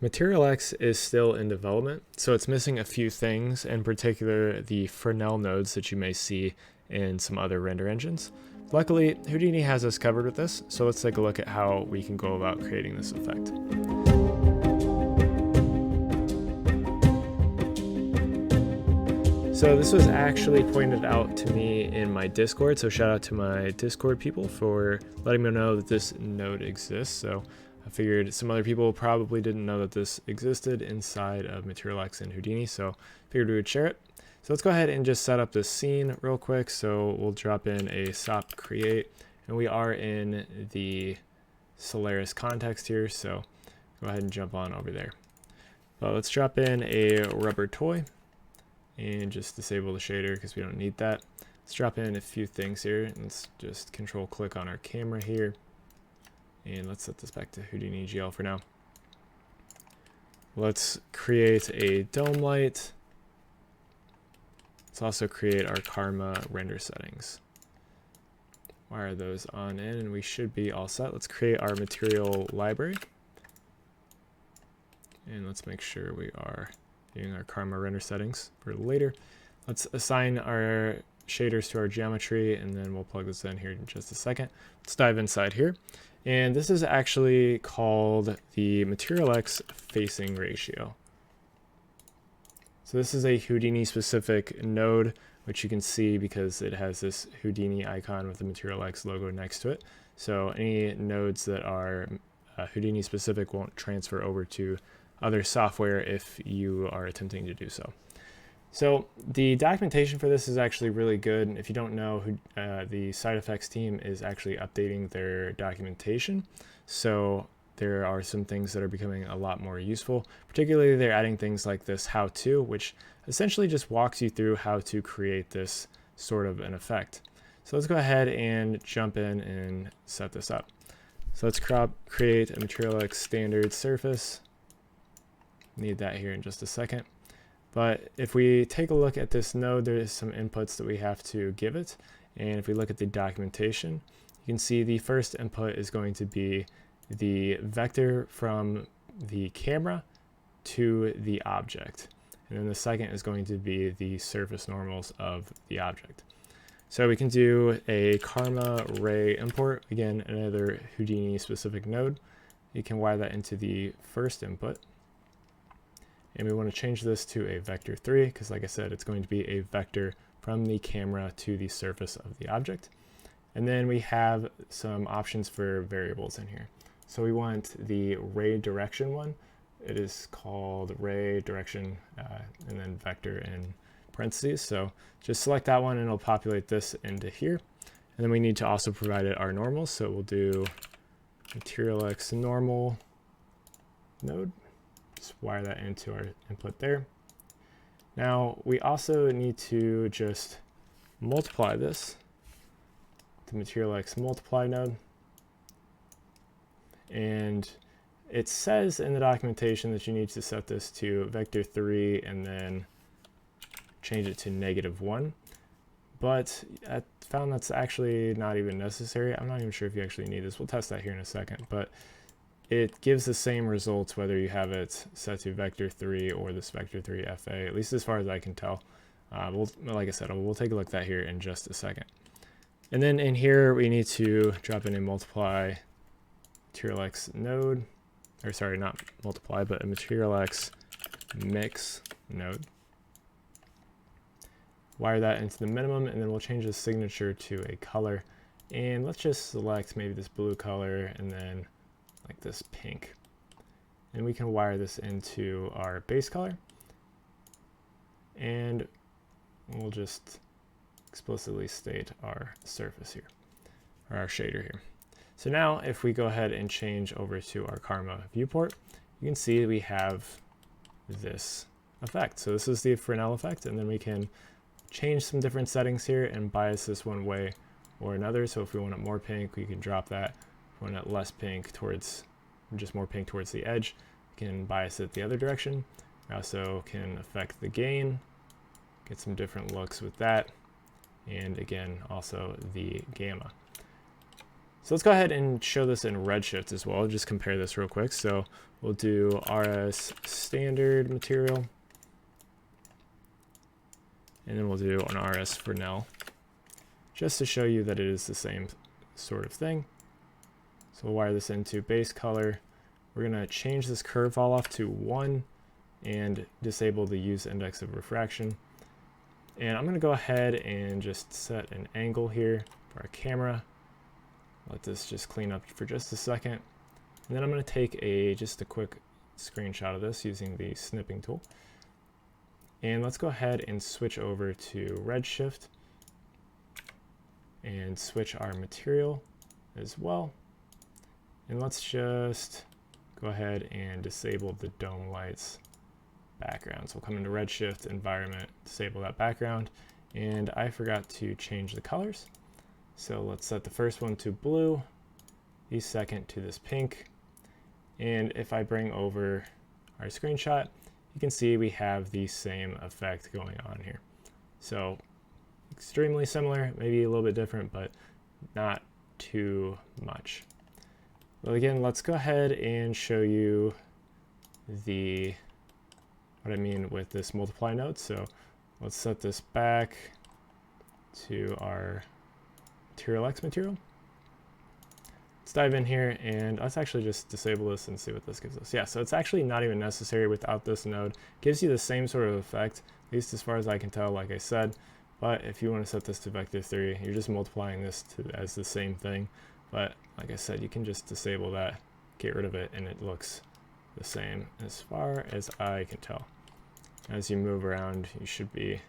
MaterialX is still in development, so it's missing a few things, in particular the Fresnel nodes that you may see in some other render engines. Luckily, Houdini has us covered with this, so let's take a look at how we can go about creating this effect. So this was actually pointed out to me in my Discord, so shout out to my Discord people for letting me know that this node exists. So I figured some other people probably didn't know that this existed inside of MaterialX and Houdini, so I figured we would share it. So let's go ahead and just set up this scene real quick. So we'll drop in a SOP create, and we are in the Solaris context here, so go ahead and jump on over there. But let's drop in a rubber toy and just disable the shader because we don't need that. Let's drop in a few things here. Let's just control click on our camera here. And let's set this back to Houdini GL for now. Let's create a dome light. Let's also create our karma render settings. Wire those on in and we should be all set. Let's create our material library. And let's make sure we are doing our karma render settings for later. Let's assign our shaders to our geometry and then we'll plug this in here in just a second. Let's dive inside here. And this is actually called the MaterialX facing ratio. So this is a Houdini specific node, which you can see because it has this Houdini icon with the MaterialX logo next to it. So any nodes that are Houdini specific won't transfer over to other software if you are attempting to do so. So the documentation for this is actually really good. If you don't know, the SideFX team is actually updating their documentation. So there are some things that are becoming a lot more useful. Particularly, they're adding things like this how-to, which essentially just walks you through how to create this sort of an effect. So let's go ahead and jump in and set this up. So let's create a MaterialX standard surface. Need that here in just a second. But if we take a look at this node, there's some inputs that we have to give it. And if we look at the documentation, you can see the first input is going to be the vector from the camera to the object. And then the second is going to be the surface normals of the object. So we can do a karma ray import, again, another Houdini specific node. You can wire that into the first input. And we want to change this to a vector 3 because, like I said, it's going to be a vector from the camera to the surface of the object. And then we have some options for variables in here. So we want the ray direction one. It is called ray direction and then vector in parentheses. So just select that one and it'll populate this into here. And then we need to also provide it our normals. So we'll do MaterialX normal node. Just wire that into our input there. Now we also need to just multiply this to MaterialX multiply node. And it says in the documentation that you need to set this to vector 3 and then change it to -1. But I found that's actually not even necessary. I'm not even sure if you actually need this. We'll test that here in a second. But it gives the same results whether you have it set to vector 3 or this vector 3 FA, at least as far as I can tell. Like I said, we'll take a look at that here in just a second. And then in here, we need to drop in a multiply MaterialX node, or sorry, not multiply, but a MaterialX mix node. Wire that into the minimum, and then we'll change the signature to a color. And let's just select maybe this blue color and then like this pink. And we can wire this into our base color. And we'll just explicitly state our surface here, or our shader here. So now if we go ahead and change over to our karma viewport, you can see we have this effect. So this is the Fresnel effect, and then we can change some different settings here and bias this one way or another. So if we want it more pink, we can drop that. If we want it less pink towards, just more pink towards the edge, we can bias it the other direction. We also can affect the gain, get some different looks with that. And again, also the gamma. So let's go ahead and show this in Redshift as well. Just compare this real quick. So we'll do RS standard material, and then we'll do an RS Fresnel, just to show you that it is the same sort of thing. So we'll wire this into base color. We're going to change this curve fall off to 1 and disable the use index of refraction. And I'm going to go ahead and just set an angle here for our camera. Let this just clean up for just a second. And then I'm going to take just a quick screenshot of this using the snipping tool. And let's go ahead and switch over to Redshift and switch our material as well. And let's just go ahead and disable the dome lights background. So we'll come into Redshift, environment, disable that background. And I forgot to change the colors. So let's set the first one to blue, the second to this pink. And if I bring over our screenshot, you can see we have the same effect going on here. So extremely similar, maybe a little bit different, but not too much. Well, again, let's go ahead and show you what I mean with this multiply node. So let's set this back to our MaterialX material. Let's dive in here and let's actually just disable this and see what this gives us. Yeah, so it's actually not even necessary without this node. It gives you the same sort of effect, at least as far as I can tell, like I said. But if you want to set this to vector 3, you're just multiplying this as the same thing. But like I said, you can just disable that, get rid of it, and it looks the same as far as I can tell. As you move around, you should be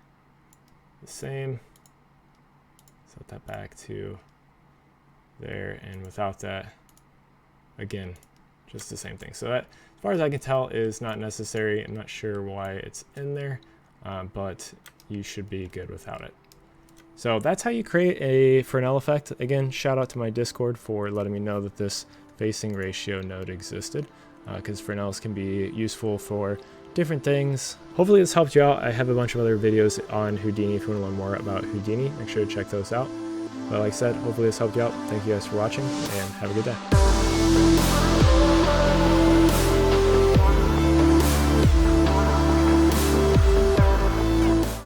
the same. Set that back to there, and without that, again, just the same thing. So that, as far as I can tell, is not necessary. I'm not sure why it's in there, but you should be good without it. So that's how you create a Fresnel effect. Again, shout out to my Discord for letting me know that this facing ratio node existed, because Fresnels can be useful for different things. Hopefully this helped you out. I have a bunch of other videos on Houdini if you want to learn more about Houdini. Make sure to check those out. But like I said, hopefully this helped you out. Thank you guys for watching, and have a good day.